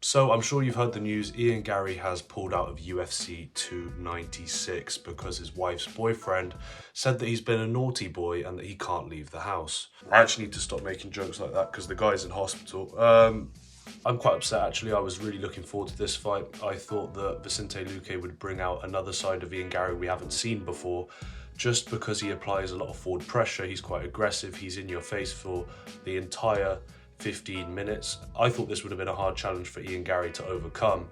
So I'm sure you've heard the news, Ian Garry has pulled out of UFC 296 because his wife's boyfriend said that he's been a naughty boy and that he can't leave the house. I actually need to stop making jokes like that because the guy's in hospital. I'm quite upset actually. I was really looking forward to this fight. I thought that Vicente Luque would bring out another side of Ian Garry we haven't seen before, just because he applies a lot of forward pressure. He's quite aggressive. He's in your face for the entire 15 minutes. I thought this would have been a hard challenge for Ian Garry to overcome,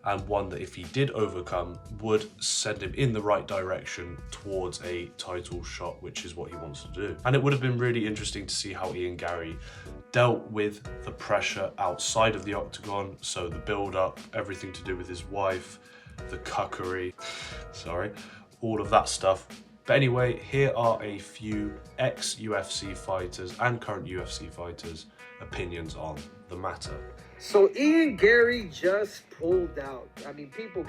and one that if he did overcome would send him in the right direction towards a title shot, which is what he wants to do. And it would have been really interesting to see how Ian Garry dealt with the pressure outside of the octagon. So the build up, everything to do with his wife, the cuckery, all of that stuff. But anyway, here are a few ex-UFC fighters and current UFC fighters' opinions on the matter. So Ian Garry just pulled out. I mean, people,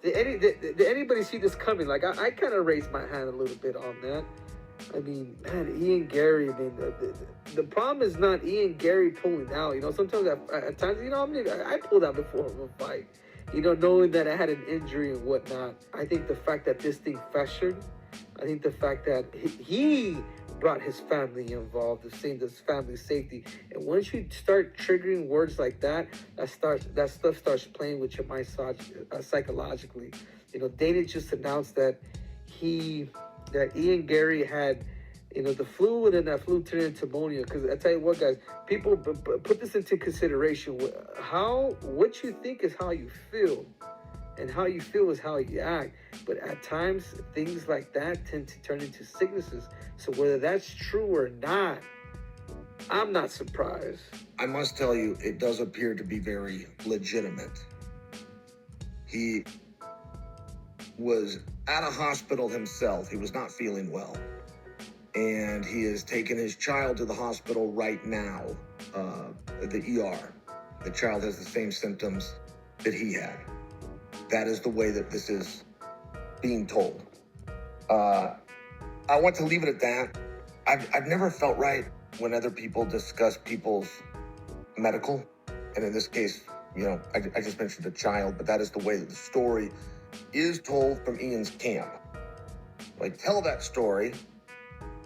did anybody see this coming? Like, I kind of raised my hand a little bit on that. I mean, man, Ian Garry, the problem is not Ian Garry pulling out. You know, sometimes at times, I pulled out before a fight. Knowing that I had an injury and whatnot. I think the fact that this thing festered, I think the fact that he brought his family involved, the same as family safety. And once you start triggering words like that, that stuff starts playing with your mind psychologically. Dana just announced that Ian Garry had the flu, and then that flu turned into pneumonia. Because I tell you what, guys, people put this into consideration. What you think is how you feel, and how you feel is how you act. But at times, things like that tend to turn into sicknesses. So whether that's true or not, I'm not surprised. I must tell you, it does appear to be very legitimate. He was at a hospital himself. He was not feeling well. And he has taken his child to the hospital right now, the ER. The child has the same symptoms that he had. That is the way that this is being told. I want to leave it at that. I've never felt right when other people discuss people's medical. And in this case, I just mentioned a child, but that is the way that the story is told from Ian's camp. I tell that story,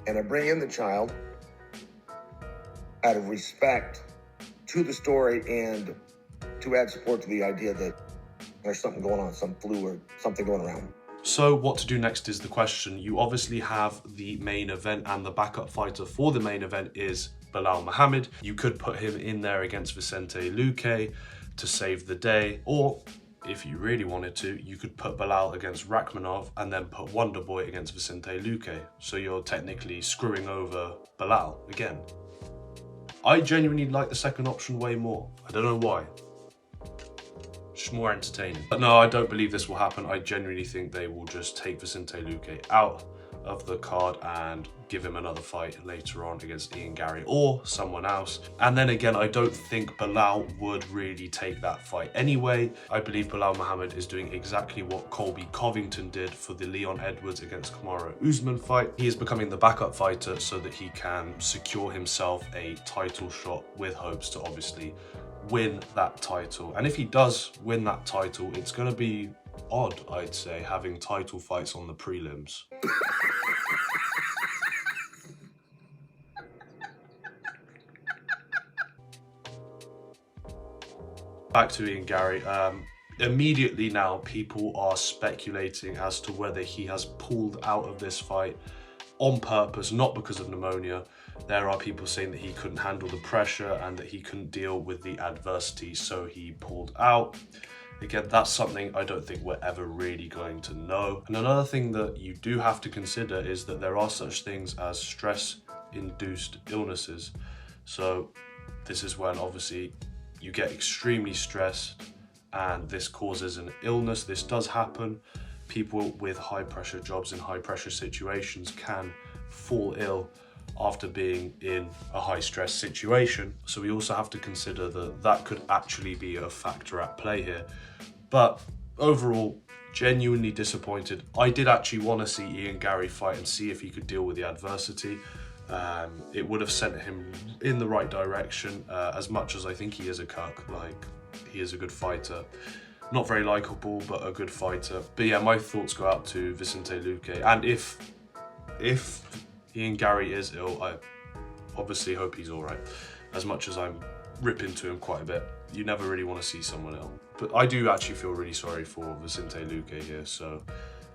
and I bring in the child out of respect to the story and to add support to the idea that there's something going on, some flu or something going around. So what to do next is the question. You obviously have the main event, and the backup fighter for the main event is Belal Muhammad. You could put him in there against Vicente Luque to save the day, or if you really wanted to, you could put Belal against Rakhmonov and then put Wonder Boy against Vicente Luque. So you're technically screwing over Belal again. I genuinely like the second option way more. I don't know why. Just more entertaining. But no, I don't believe this will happen. I genuinely think they will just take Vicente Luque out of the card and give him another fight later on against Ian Garry or someone else. And then again, I don't think Belal would really take that fight anyway. I believe Belal Muhammad is doing exactly what Colby Covington did for the Leon Edwards against Kamaru Usman fight. He is becoming the backup fighter so that he can secure himself a title shot with hopes to obviously win that title. And if he does win that title, it's going to be odd, I'd say, having title fights on the prelims. Back to Ian Garry. Immediately now, people are speculating as to whether he has pulled out of this fight on purpose, not because of pneumonia. There are people saying that he couldn't handle the pressure and that he couldn't deal with the adversity, so he pulled out. Again, that's something I don't think we're ever really going to know. And another thing that you do have to consider is that there are such things as stress-induced illnesses. So this is when obviously you get extremely stressed and this causes an illness. This does happen. People with high pressure jobs in high pressure situations can fall ill after being in a high stress situation. So we also have to consider that that could actually be a factor at play here. But overall, genuinely disappointed. I did actually want to see Ian Garry fight and see if he could deal with the adversity. It would have sent him in the right direction, as much as I think he is a cuck. Like, he is a good fighter. Not very likable, but a good fighter. But yeah, my thoughts go out to Vicente Luque. And if Ian Garry is ill, I obviously hope he's all right. As much as I'm ripping to him quite a bit, you never really want to see someone ill. But I do actually feel really sorry for Vicente Luque here, so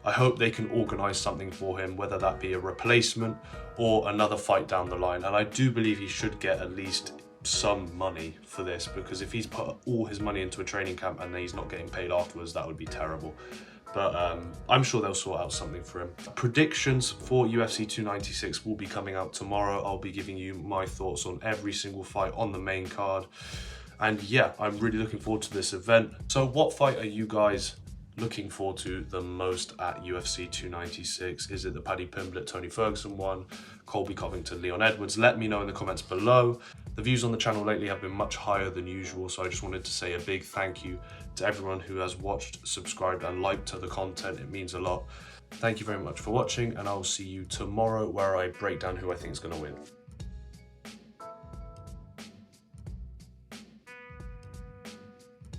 I hope they can organise something for him, whether that be a replacement or another fight down the line. And I do believe he should get at least some money for this, because if he's put all his money into a training camp and then he's not getting paid afterwards, that would be terrible. But I'm sure they'll sort out something for him. Predictions for UFC 296 will be coming out tomorrow. I'll be giving you my thoughts on every single fight on the main card. And yeah, I'm really looking forward to this event. So what fight are you guys looking forward to the most at UFC 296? Is it the Paddy Pimblett, Tony Ferguson one, Colby Covington, Leon Edwards? Let me know in the comments below. The views on the channel lately have been much higher than usual, so I just wanted to say a big thank you to everyone who has watched, subscribed and liked the content. It means a lot. Thank you very much for watching, and I'll see you tomorrow where I break down who I think is going to win.